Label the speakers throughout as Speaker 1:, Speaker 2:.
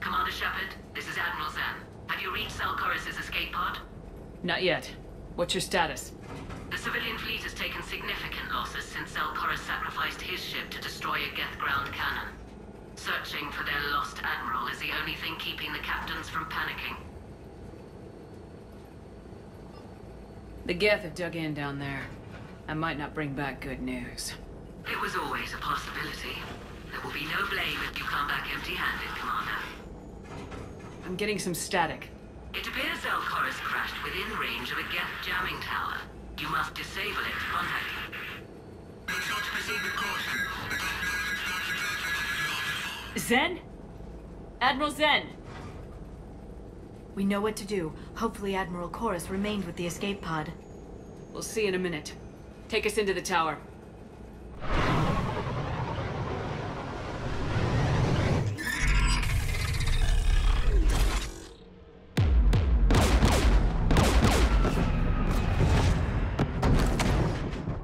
Speaker 1: Commander Shepard, this is Admiral Zen. Have you reached Koris's escape pod?
Speaker 2: Not yet. What's your status?
Speaker 1: The civilian fleet has taken significant losses since Koris sacrificed his ship to destroy a Geth ground cannon. Searching for their lost Admiral is the only thing keeping the captains from panicking.
Speaker 2: The Geth have dug in down there. I might not bring back good news.
Speaker 1: It was always a possibility. There will be no blame if you come back empty-handed, Commander.
Speaker 2: I'm getting some static.
Speaker 1: It appears Koris crashed within range of a Geth jamming tower. You must disable it to contact you. Make sure to proceed with caution.
Speaker 2: Zen? Admiral Zen!
Speaker 3: We know what to do. Hopefully Admiral Koris remained with the escape pod.
Speaker 2: We'll see in a minute. Take us into the tower.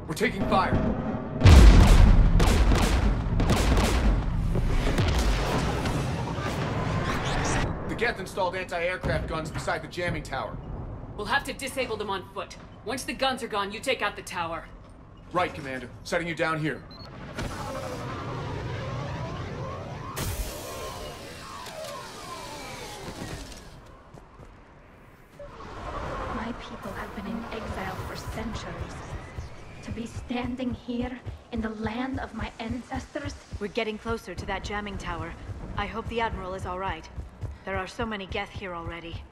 Speaker 4: We're taking fire. The Geth installed anti-aircraft guns beside the jamming tower.
Speaker 2: We'll have to disable them on foot. Once the guns are gone, you take out the tower.
Speaker 4: Right, Commander. Setting you down here.
Speaker 5: My people have been in exile for centuries. To be standing here in the land of my ancestors?
Speaker 3: We're getting closer to that jamming tower. I hope the Admiral is all right. There are so many Geth here already.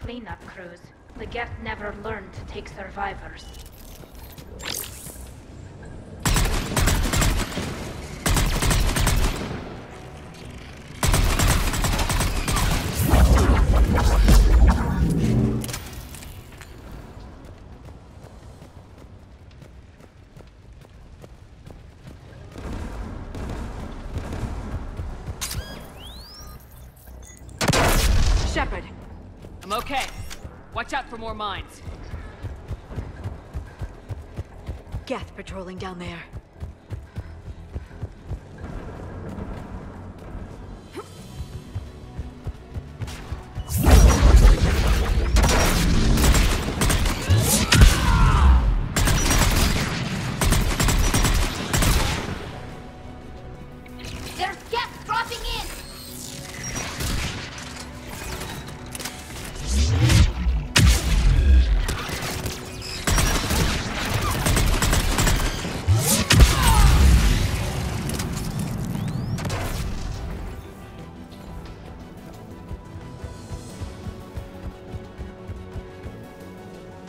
Speaker 5: Cleanup crews. The Geth never learned to take survivors.
Speaker 2: Shepard! I'm okay. Watch out for more mines.
Speaker 3: Geth patrolling down there.
Speaker 5: There's Geth dropping in!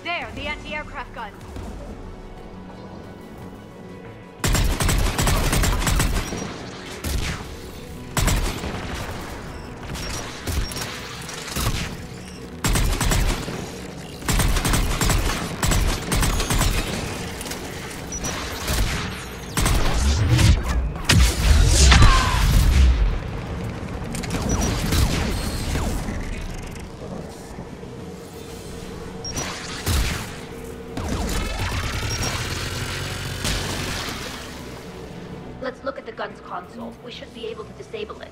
Speaker 3: There, the anti-aircraft guns.
Speaker 5: Let's look at the gun's console. We should be able to disable it.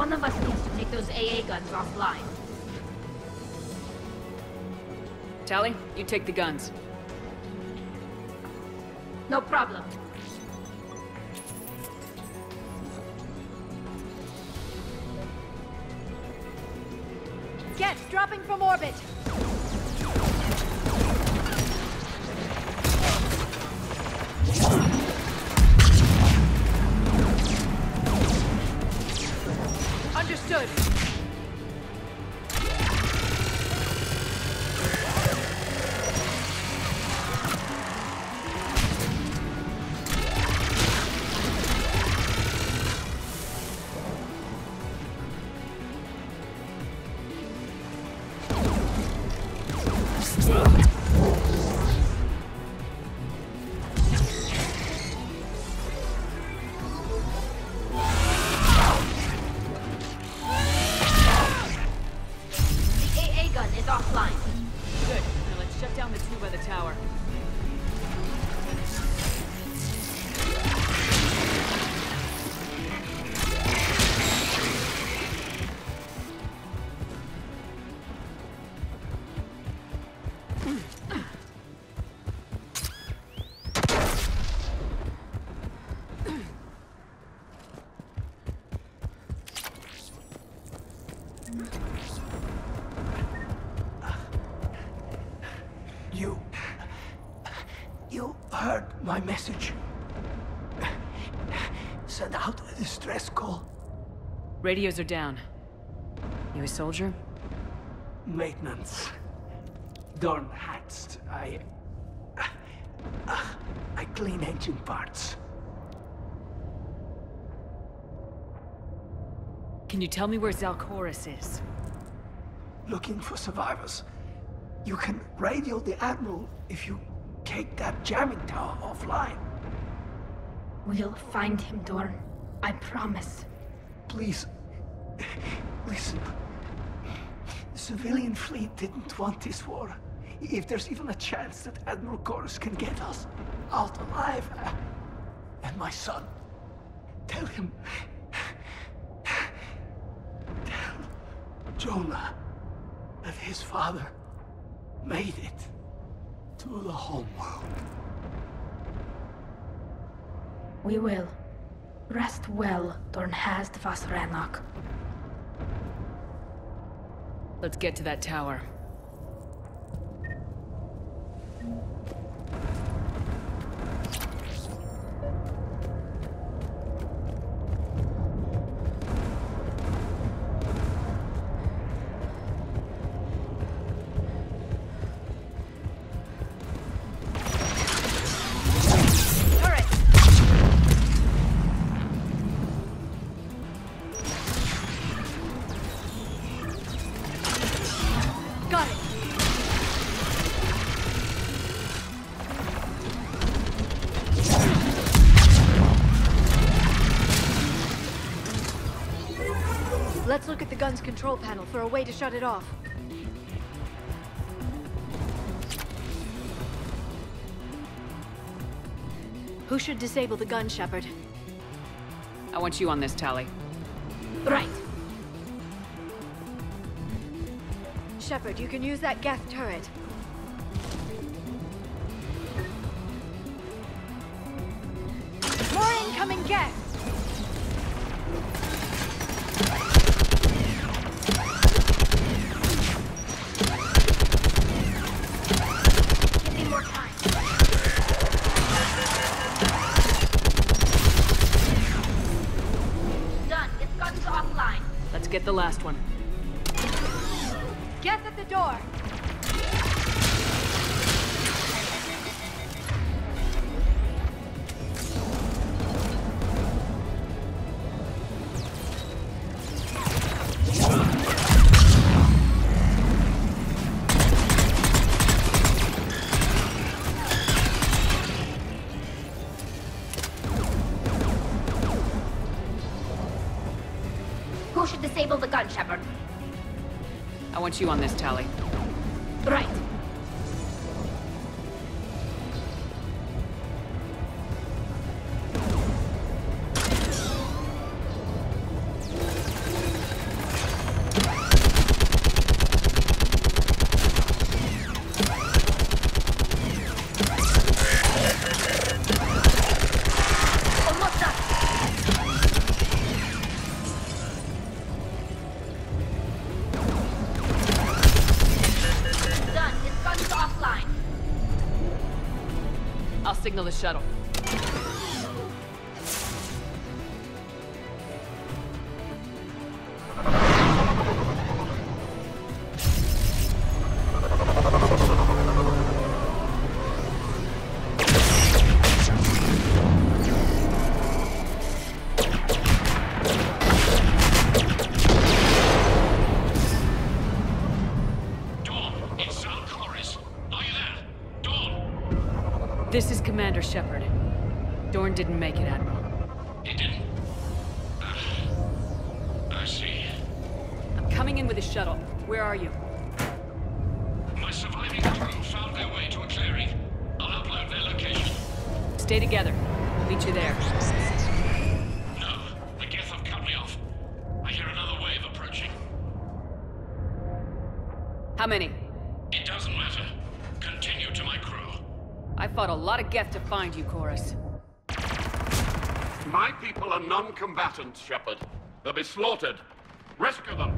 Speaker 5: One of us needs to take those AA guns offline.
Speaker 2: Tally, you take the guns.
Speaker 5: No problem.
Speaker 3: Geth, dropping from orbit! Understood.
Speaker 6: You heard my message. Send out a distress call.
Speaker 2: Radios are down. You a soldier?
Speaker 6: Maintenance. Dorn hatched. I clean engine parts.
Speaker 2: Can you tell me where Koris is?
Speaker 6: Looking for survivors. You can radio the Admiral if you take that jamming tower offline.
Speaker 5: We'll find him, Dorn. I promise.
Speaker 6: Please, listen. The civilian fleet didn't want this war. If there's even a chance that Admiral Koris can get us out alive, and my son, tell him, tell Jonah that his father made it to the homeworld.
Speaker 5: We will. Rest well, Dornhast Vasrenok.
Speaker 2: Let's get to that tower.
Speaker 3: Let's look at the gun's control panel for a way to shut it off. Who should disable the gun, Shepard?
Speaker 2: I want you on this, Tally.
Speaker 3: Right. Shepard, you can use that Geth turret. More incoming Geth!
Speaker 2: Get the last one.
Speaker 3: Geth at the door!
Speaker 5: Who should disable the gun, Shepard?
Speaker 2: I want you on this, Tally.
Speaker 5: Right.
Speaker 2: signal the shuttle. This is Commander Shepard. Dorn didn't make it, Admiral.
Speaker 7: He didn't? I see.
Speaker 2: I'm coming in with a shuttle. Where are you?
Speaker 7: My surviving crew found their way to a clearing. I'll upload their location.
Speaker 2: Stay together. We'll meet you there.
Speaker 7: No, the Geth have cut me off. I hear another wave approaching.
Speaker 2: How many?
Speaker 7: It doesn't matter. Continue to my crew.
Speaker 2: I fought a lot of Geth to find you, Koris.
Speaker 8: My people are non-combatants, Shepard. They'll be slaughtered. Rescue them!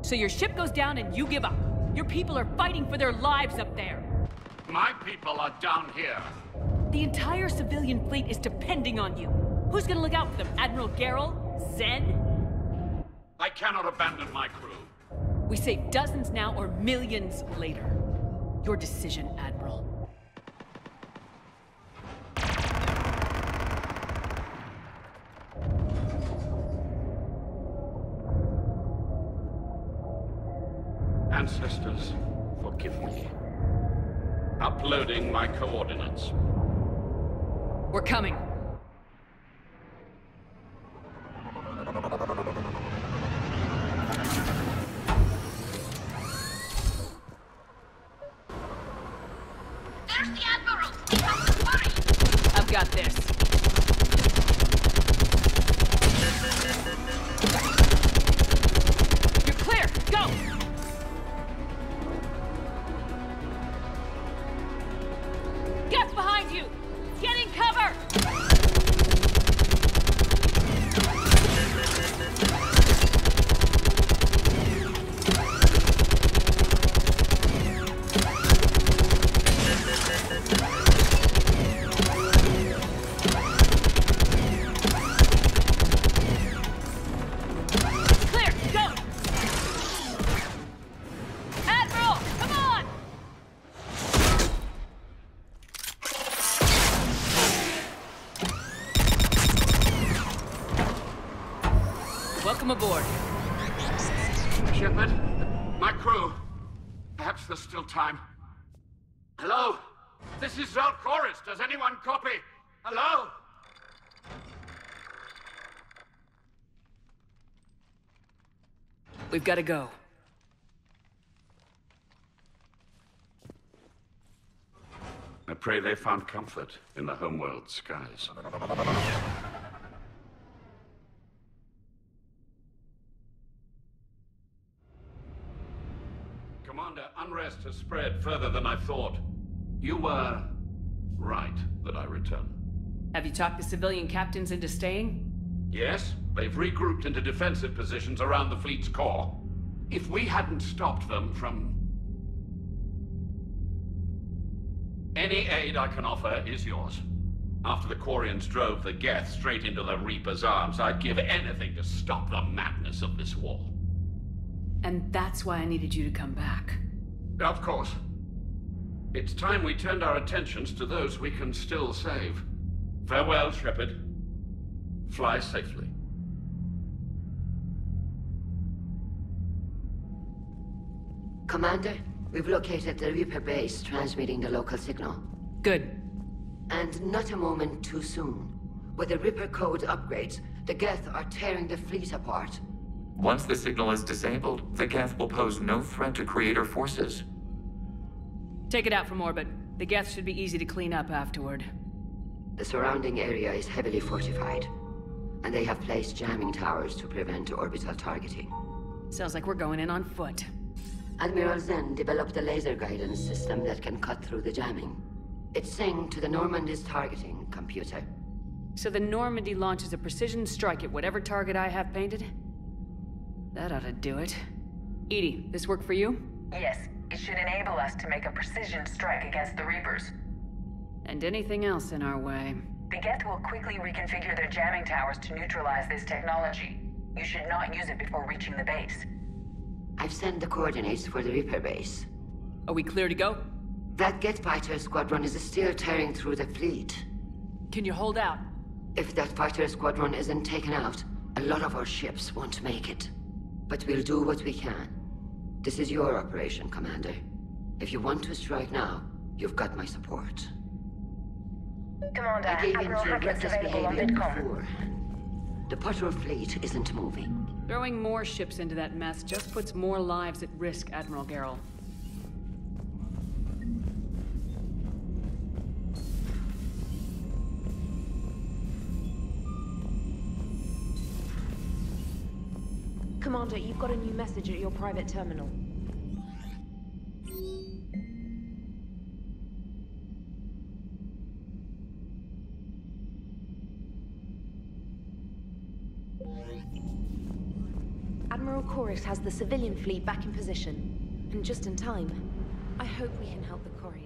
Speaker 2: So your ship goes down and you give up. Your people are fighting for their lives up there.
Speaker 8: My people are down here.
Speaker 2: The entire civilian fleet is depending on you. Who's gonna look out for them? Admiral Gerrel? Zen?
Speaker 8: I cannot abandon my crew.
Speaker 2: We save dozens now or millions later. Your decision, Admiral.
Speaker 8: Ancestors, forgive me. Uploading my coordinates.
Speaker 2: We're coming.
Speaker 1: There's the Admiral! Hurry!
Speaker 2: I've got this. You're clear! Go! Geth behind you! Get in cover! Clear! Go! Admiral! Come on! Welcome aboard.
Speaker 8: Shepard, my crew. Perhaps there's still time. Hello? This is Koris. Does anyone copy? Hello?
Speaker 2: We've got to go.
Speaker 8: I pray they found comfort in the homeworld skies. Commander, unrest has spread further than I thought. You were right that I return.
Speaker 2: Have you talked the civilian captains into staying?
Speaker 8: Yes, they've regrouped into defensive positions around the fleet's core. If we hadn't stopped them from... Any aid I can offer is yours. After the Quarians drove the Geth straight into the Reaper's arms, I'd give anything to stop the madness of this war.
Speaker 2: And that's why I needed you to come back.
Speaker 8: Of course. It's time we turned our attentions to those we can still save. Farewell, Shepard. Fly safely.
Speaker 9: Commander, we've located the Reaper base transmitting the local signal.
Speaker 2: Good.
Speaker 9: And not a moment too soon. With the Reaper code upgrades, the Geth are tearing the fleet apart.
Speaker 10: Once the signal is disabled, the Geth will pose no threat to Creator forces.
Speaker 2: Take it out from orbit. The Geth should be easy to clean up afterward.
Speaker 9: The surrounding area is heavily fortified, and they have placed jamming towers to prevent orbital targeting.
Speaker 2: Sounds like we're going in on foot.
Speaker 9: Admiral Zen developed a laser guidance system that can cut through the jamming. It's synced to the Normandy's targeting computer.
Speaker 2: So the Normandy launches a precision strike at whatever target I have painted? That ought to do it. Edie, this work for you?
Speaker 9: Yes.
Speaker 11: It should enable us to make a precision strike against the Reapers.
Speaker 2: And anything else in our way.
Speaker 11: The Geth will quickly reconfigure their jamming towers to neutralize this technology. You should not use it before reaching the base.
Speaker 9: I've sent the coordinates for the Reaper base.
Speaker 2: Are we clear to go?
Speaker 9: That Geth fighter squadron is still tearing through the fleet.
Speaker 2: Can you hold out?
Speaker 9: If that fighter squadron isn't taken out, a lot of our ships won't make it. But we'll do what we can. This is your operation, Commander. If you want to strike now, you've got my support.
Speaker 11: Commander,
Speaker 9: I gave in
Speaker 11: Admiral
Speaker 9: to
Speaker 11: Hackett's
Speaker 9: reckless
Speaker 11: available on
Speaker 9: behavior
Speaker 11: Vidcom.
Speaker 9: before. The patrol fleet isn't moving.
Speaker 2: Throwing more ships into that mess just puts more lives at risk, Admiral Geralt.
Speaker 12: Commander, you've got a new message at your private terminal. Admiral Koris has the civilian fleet back in position, and just in time. I hope we can help the Corians.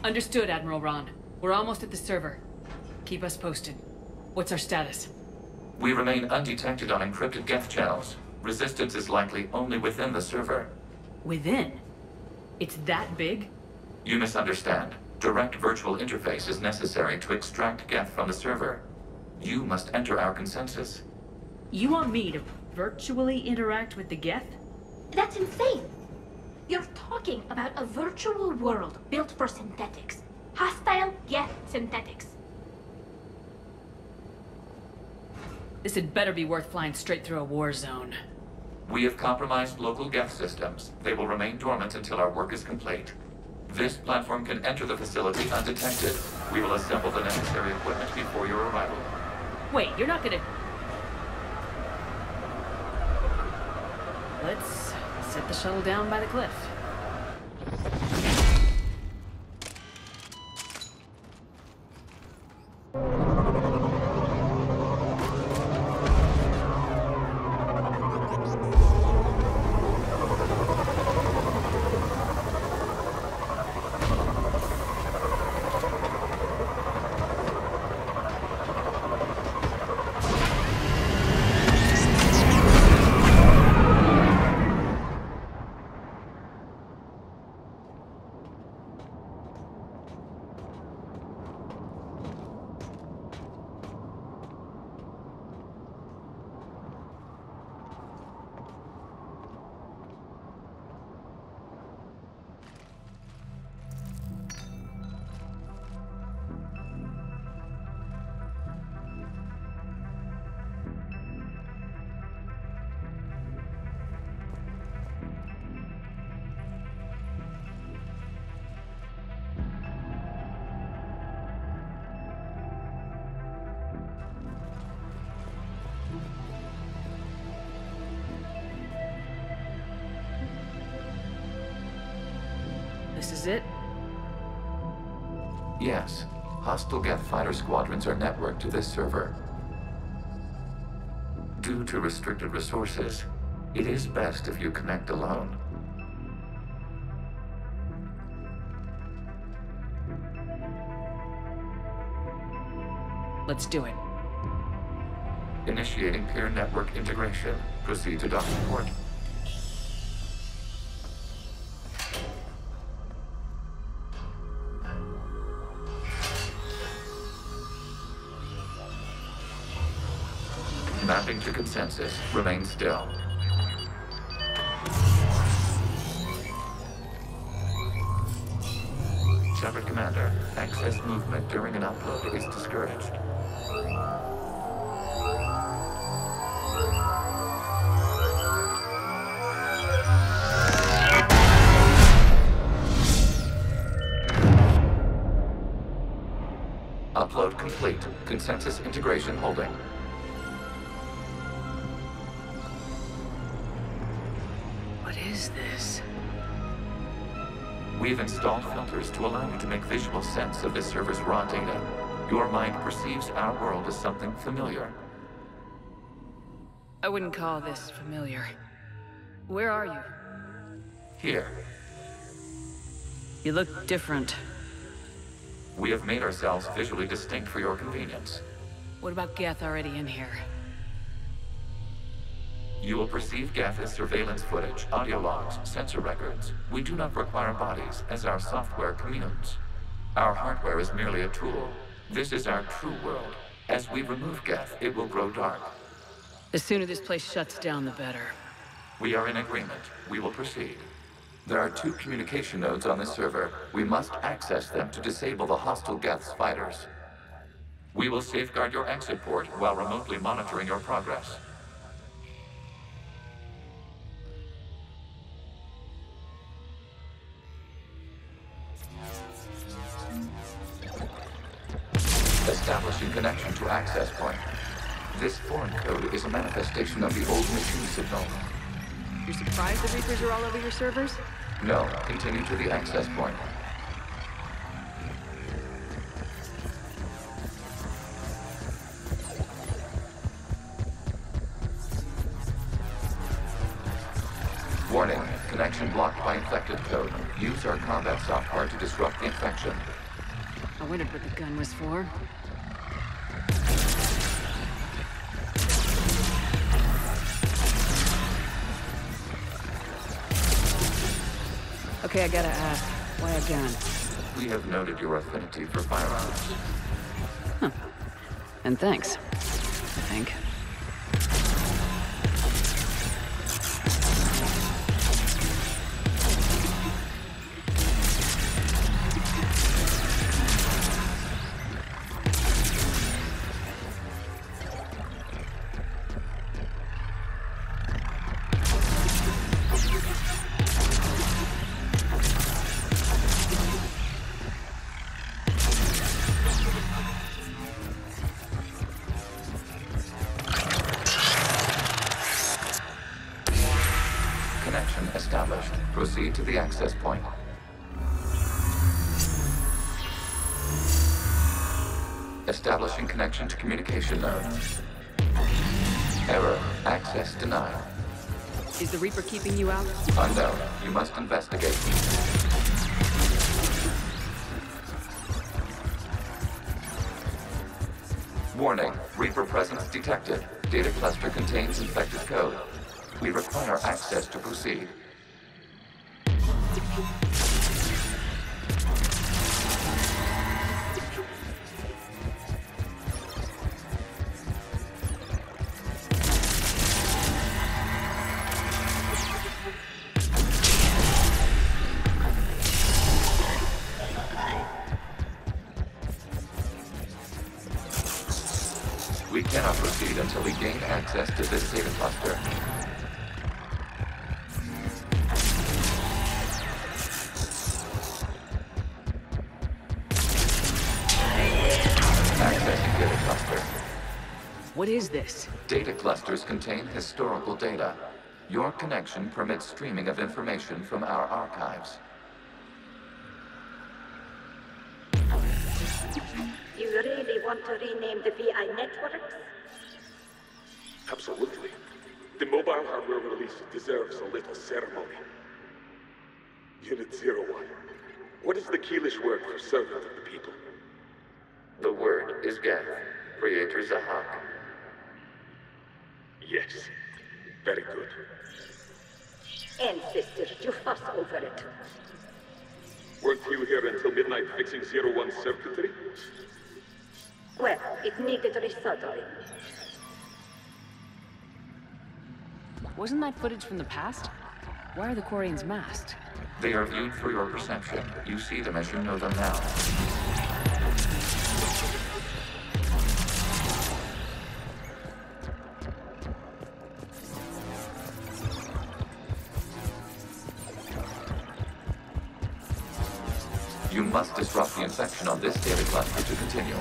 Speaker 2: Understood, Admiral Ron. We're almost at the server. Keep us posted. What's our status?
Speaker 10: We remain undetected on encrypted Geth channels. Resistance is likely only within the server.
Speaker 2: Within? It's that big?
Speaker 10: You misunderstand. Direct virtual interface is necessary to extract Geth from the server. You must enter our consensus.
Speaker 2: You want me to virtually interact with the Geth?
Speaker 5: That's insane! You're talking about a virtual world built for synthetics. Hostile Geth synthetics.
Speaker 2: This had better be worth flying straight through a war zone.
Speaker 10: We have compromised local Geth systems. They will remain dormant until our work is complete. This platform can enter the facility undetected. We will assemble the necessary equipment before your arrival.
Speaker 2: Wait, you're not gonna... Let's set the shuttle down by the cliff. This is it?
Speaker 10: Yes. Hostile Geth fighter squadrons are networked to this server. Due to restricted resources, it is best if you connect alone.
Speaker 2: Let's do it.
Speaker 10: Initiating peer network integration. Proceed to docking port. Mapping to consensus. Remain still. Commander, access movement during an upload is discouraged. Upload complete. Consensus integration holding.
Speaker 2: What is this?
Speaker 10: We've installed filters to allow you to make visual sense of this server's raw data. Your mind perceives our world as something familiar.
Speaker 2: I wouldn't call this familiar. Where are you?
Speaker 10: Here.
Speaker 2: You look different.
Speaker 10: We have made ourselves visually distinct for your convenience.
Speaker 2: What about Geth already in here?
Speaker 10: You will perceive Geth as surveillance footage, audio logs, sensor records. We do not require bodies, as our software communes. Our hardware is merely a tool. This is our true world. As we remove Geth, it will grow dark.
Speaker 2: The sooner this place shuts down, the better.
Speaker 10: We are in agreement. We will proceed. There are 2 communication nodes on this server. We must access them to disable the hostile Geth's fighters. We will safeguard your exit port while remotely monitoring your progress. Establishing connection to access point. This foreign code is a manifestation of the old machine signal.
Speaker 2: You're surprised the Reapers are all over your servers?
Speaker 10: No, continue to the access point. Warning, connection blocked by infected code. Use our combat software to disrupt the infection.
Speaker 2: I wondered what the gun was for. Okay, I gotta ask, why a gun?
Speaker 10: We have noted your affinity for firearms.
Speaker 2: Huh. And thanks, I think.
Speaker 10: Established. Proceed to the access point. Establishing connection to communication node. Error. Access denied.
Speaker 2: Is the Reaper keeping you out?
Speaker 10: Unknown. You must investigate. Warning. Reaper presence detected. Data cluster contains infected code. We require access to proceed. We cannot proceed until we gain access to this data cluster. Accessing data cluster.
Speaker 2: What is this?
Speaker 10: Data clusters contain historical data. Your connection permits streaming of information from our archives.
Speaker 13: You really want to rename the VI networks?
Speaker 14: Absolutely. The mobile hardware release deserves a little ceremony. Unit 01. What is the Keelish word for servant of the people?
Speaker 10: The word is Geth, Creator Zahak.
Speaker 14: Yes. Very good.
Speaker 13: Ancestors, you fuss over it.
Speaker 14: Weren't you here until midnight fixing 01's circuitry?
Speaker 13: Well, it needed resoldering.
Speaker 2: Wasn't that footage from the past? Why are the Quarians masked?
Speaker 10: They are viewed through your perception. You see them as you know them now. You must disrupt the infection on this data cluster to continue.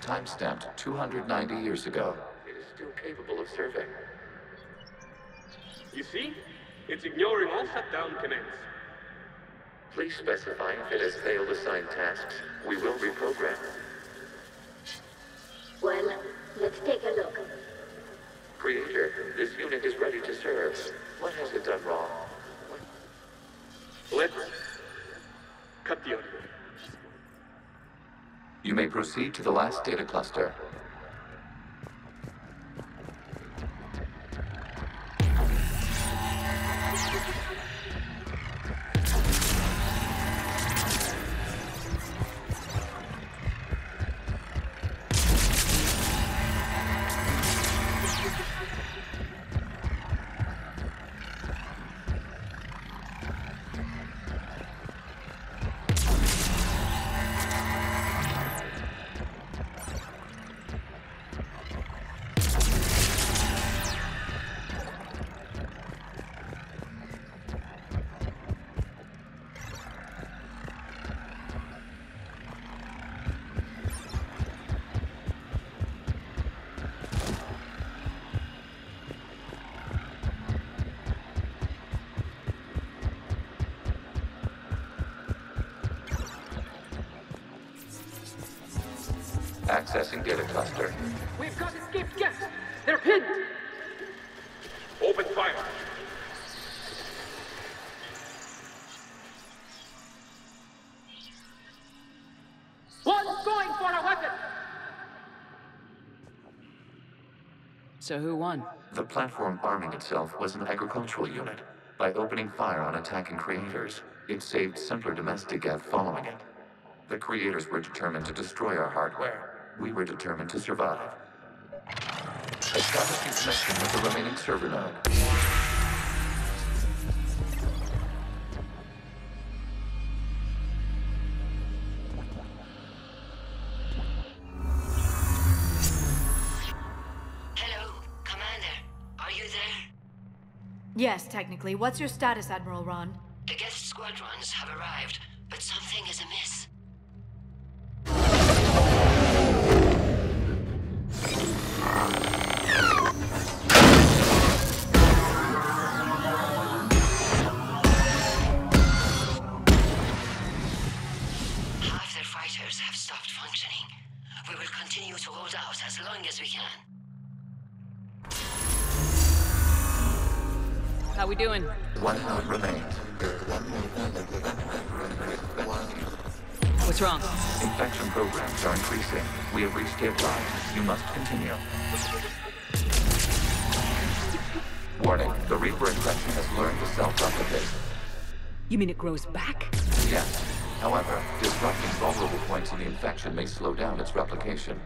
Speaker 10: Time-stamped 290 years ago. It is still capable of serving.
Speaker 14: You see? It's ignoring all shutdown commands.
Speaker 10: Please specify if it has failed assigned tasks. We will reprogram.
Speaker 13: Well, let's take a look.
Speaker 10: Creator, this unit is ready to serve. What has it done wrong?
Speaker 14: Let's cut the audio.
Speaker 10: You may proceed to the last data cluster. Accessing data cluster.
Speaker 15: We've got escaped guests! They're pinned!
Speaker 14: Open fire!
Speaker 15: One's going for a weapon!
Speaker 2: So who won?
Speaker 10: The platform arming itself was an agricultural unit. By opening fire on attacking creators, it saved simpler domestic Geth following it. The creators were determined to destroy our hardware. We were determined to survive. Establishing connection with the remaining server node.
Speaker 9: Hello, Commander. Are you there?
Speaker 3: Yes, technically. What's your status, Admiral Ron?
Speaker 9: The Geth squadrons have arrived, but something is amiss. Half their fighters have stopped functioning. We will continue to hold out as long as we can.
Speaker 2: How we doing?
Speaker 10: One node remains.
Speaker 2: What's wrong?
Speaker 10: Infection programs are increasing. We have reached deadline. You must continue. Warning, the Reaper infection has learned to self-replicate.
Speaker 2: You mean it grows back?
Speaker 10: Yes. However, disrupting vulnerable points in the infection may slow down its replication.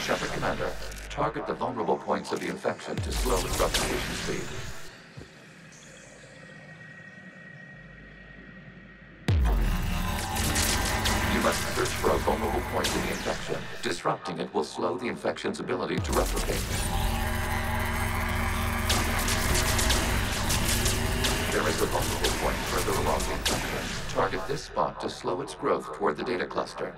Speaker 10: Shepard Commander, target the vulnerable points of the infection to slow its replication speed. You must search for a vulnerable point in the infection. Disrupting it will slow the infection's ability to replicate. There is a vulnerable point further along the infection. Target this spot to slow its growth toward the data cluster.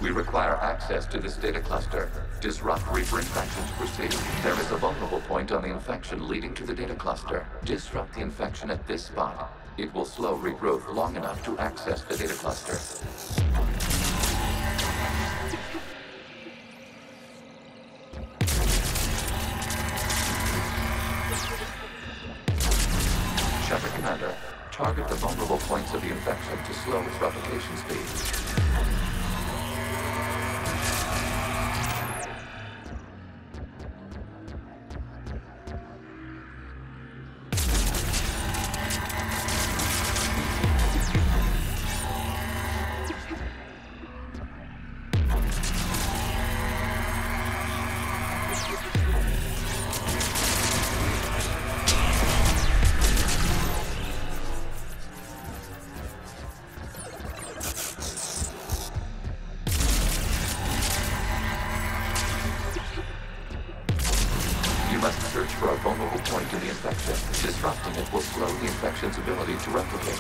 Speaker 10: We require access to this data cluster. Disrupt Reaper infection to proceed. There is a vulnerable point on the infection leading to the data cluster. Disrupt the infection at this spot. It will slow regrowth long enough to access the data cluster. Shepard Commander, target the vulnerable points of the infection to slow its replication speed. Disrupting it will slow the infection's ability to replicate.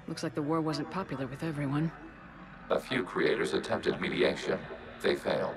Speaker 2: Looks like the war wasn't popular with everyone.
Speaker 10: A few creators attempted mediation. They failed.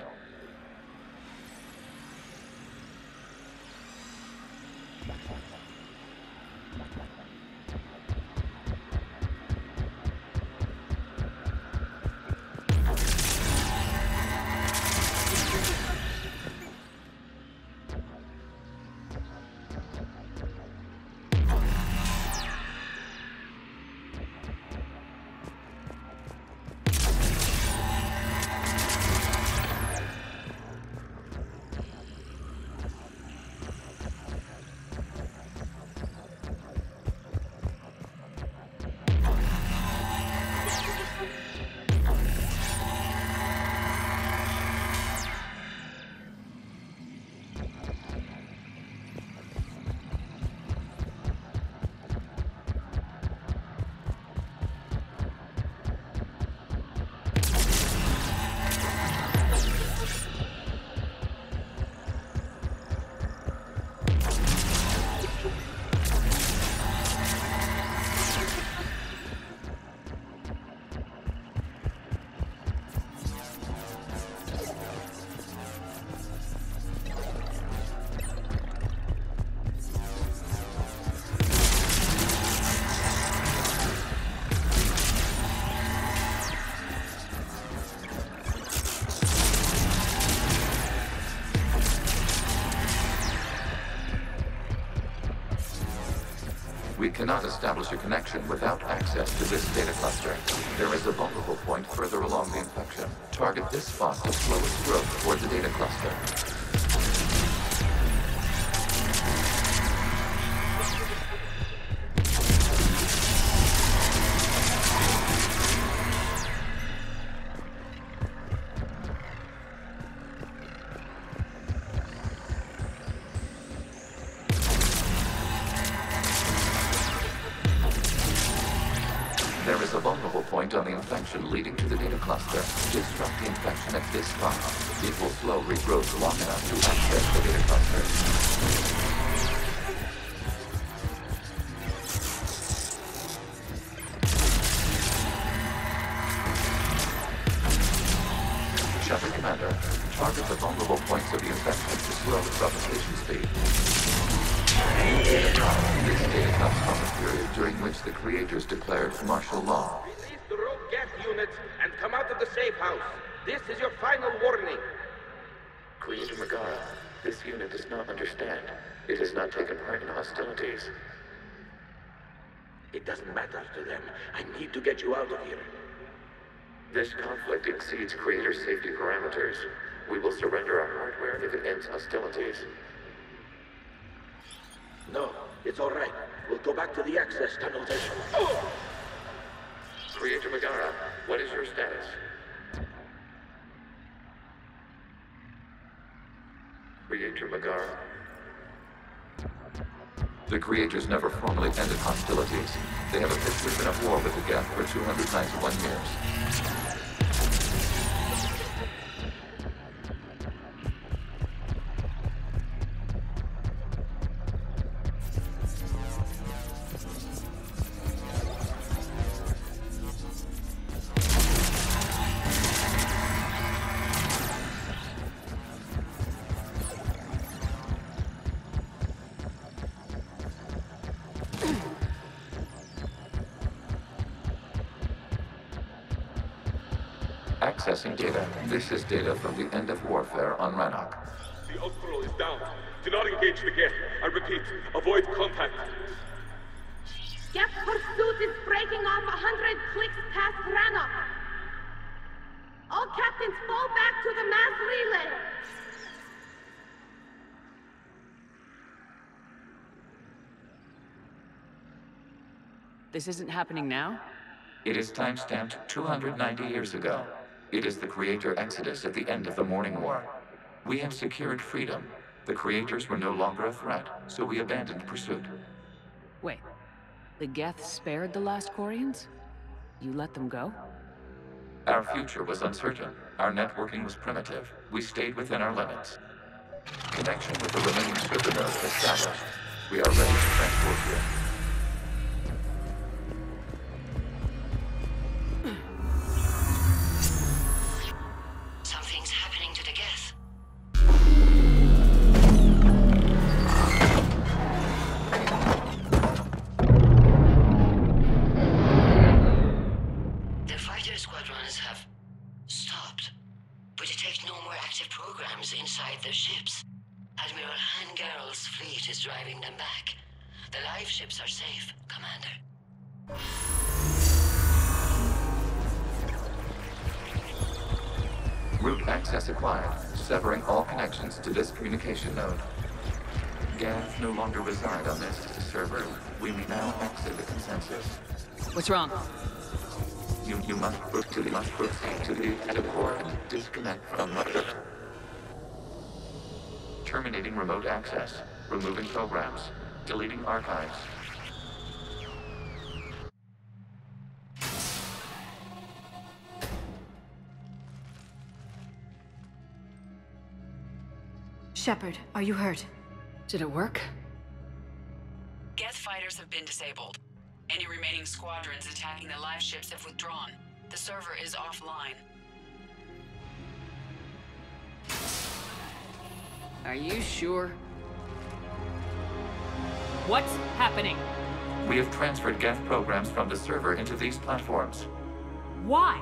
Speaker 10: We cannot establish a connection without access to this data cluster. There is a vulnerable point further along the infection. Target this spot to slow its growth toward the data cluster. There is a vulnerable point on the infection leading to the data cluster. Disrupt the infection at this spot. It will slow regrowth long enough to access the data cluster. Shepard Commander, target the vulnerable points of the infection to slow its replication speed. This data comes from the period during which the creators declared martial law.
Speaker 16: Release the rogue Geth units and come out of the safe house. This is your final warning.
Speaker 10: Creator Megara, This unit does not understand. It has not taken part in hostilities.
Speaker 14: It doesn't matter to them. I need to get you out of here.
Speaker 10: This conflict exceeds Creator's safety parameters. We will surrender our hardware if it ends hostilities.
Speaker 14: No, it's all right. We'll go back to the access tunnels and... Oh!
Speaker 10: Creator Megara, what is your status? Creator Megara. The Creators never formally ended hostilities. They have a history of war with the Geth for 291 years. Accessing data. This is data from the end of warfare on Rannoch.
Speaker 14: The Admiral is down. Do not engage the Geth. I repeat, avoid contact.
Speaker 5: Geth pursuit is breaking off 100 clicks past Rannoch. All captains fall back to the mass relay.
Speaker 2: This isn't happening now?
Speaker 10: It is timestamped 290 years ago. It is the Creator Exodus at the end of the Morning War. We have secured freedom. The Creators were no longer a threat, so we abandoned pursuit.
Speaker 2: Wait, the Geth spared the last Quarians? You let them go?
Speaker 10: Our future was uncertain. Our networking was primitive. We stayed within our limits. Connection with the remaining server nodes established. We are ready to transport you.
Speaker 9: Something's happening to the Geth. The fighter squadrons have stopped, but detect no more active programs inside their ships. Admiral Hangarl's fleet is driving them back. The live ships are safe, Commander.
Speaker 10: Route access acquired, severing all connections to this communication node. Geth no longer reside on this server. We may now exit the consensus.
Speaker 2: What's wrong?
Speaker 10: You must proceed to the core and disconnect from mother. Terminating remote access. Removing programs. Deleting archives.
Speaker 3: Shepard, are you hurt?
Speaker 2: Did it work?
Speaker 17: Geth fighters have been disabled. Any remaining squadrons attacking the live ships have withdrawn. The server is offline.
Speaker 2: Are you sure? What's happening?
Speaker 10: We have transferred Geth programs from the server into these platforms.
Speaker 2: Why?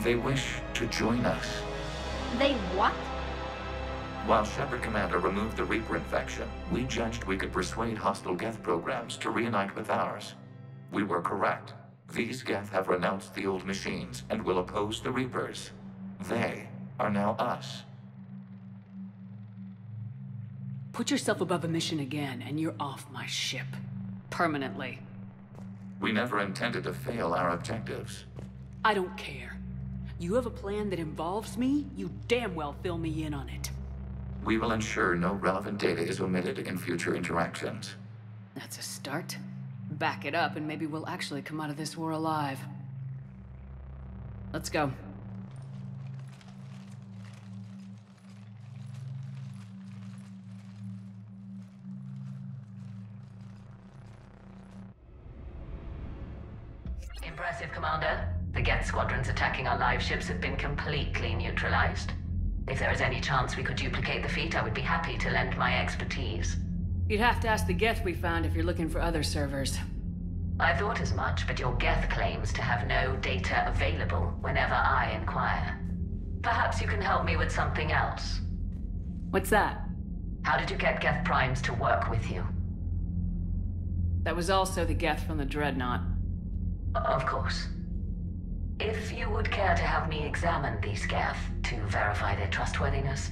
Speaker 10: They wish to join us.
Speaker 5: They what?
Speaker 10: While Shepard Commander removed the Reaper infection, we judged we could persuade hostile Geth programs to reunite with ours. We were correct. These Geth have renounced the old machines and will oppose the Reapers. They are now us.
Speaker 2: Put yourself above a mission again, and you're off my ship. Permanently.
Speaker 10: We never intended to fail our objectives.
Speaker 2: I don't care. You have a plan that involves me, you damn well fill me in on it.
Speaker 10: We will ensure no relevant data is omitted in future interactions.
Speaker 2: That's a start. Back it up and maybe we'll actually come out of this war alive. Let's go.
Speaker 1: Impressive, Commander. The Geth squadrons attacking our live ships have been completely neutralized. If there is any chance we could duplicate the feat, I would be happy to lend my expertise.
Speaker 2: You'd have to ask the Geth we found if you're looking for other servers.
Speaker 1: I thought as much, but your Geth claims to have no data available whenever I inquire. Perhaps you can help me with something else.
Speaker 2: What's that?
Speaker 1: How did you get Geth Primes to work with you?
Speaker 2: That was also the Geth from the Dreadnought.
Speaker 1: Of course. If you would care to have me examine these Geth to verify their trustworthiness,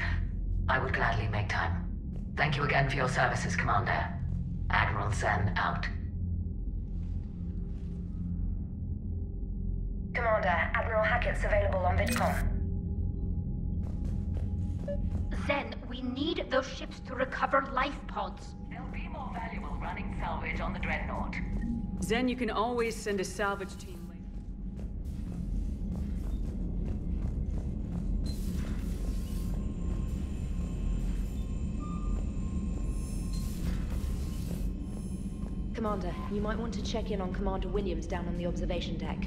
Speaker 1: I would gladly make time. Thank you again for your services, Commander. Admiral Zen out.
Speaker 11: Commander, Admiral Hackett's available on VidCom.
Speaker 13: Zen, we need those ships to recover life pods.
Speaker 1: They'll be more valuable running salvage on the Dreadnought.
Speaker 2: Zen, you can always send a salvage team later.
Speaker 12: Commander, you might want to check in on Commander Williams down on the observation deck.